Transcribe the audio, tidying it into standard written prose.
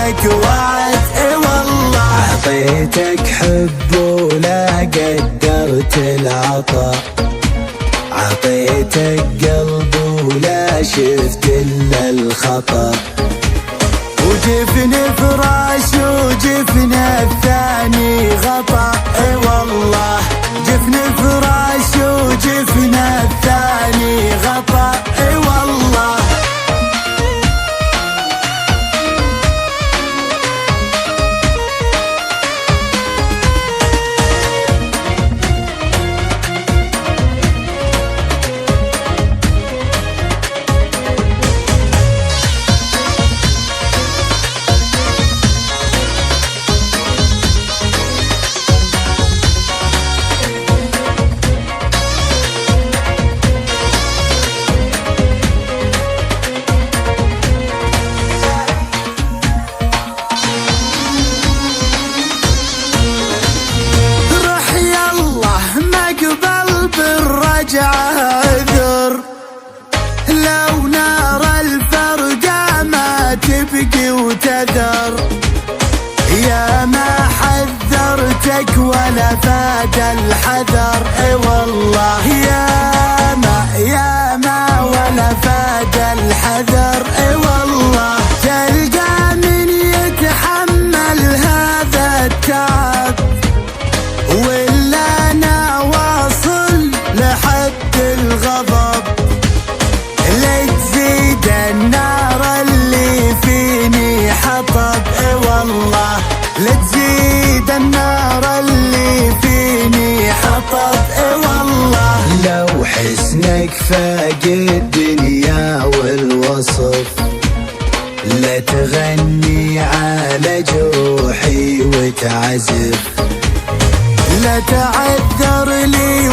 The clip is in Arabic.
لك وعد اي والله. عطيتك حب ولا قدرت العطا، عطيتك قلب ولا شفت الا الخطا. وجفن فراش وجفن الثاني غطا اي والله. جفن فراش وجفن الثاني غطا اي والله. عذر لو نار الفرقة ما تبقي وتذر. يا ما حذرتك ولا فاد الحذر اي والله. يا ما ولا فاد الحذر اي والله. تلقى من يتحمل هذا التعب ولا انا واصل لحد الغضب. لا تزيد النار اللي فيني حطب اي والله. لا تزيد النار اللي فيني حطب اي والله. لو حسنك فاق الدنيا والوصف، لا تغني على جروحي وتعزف. لا تعذر لي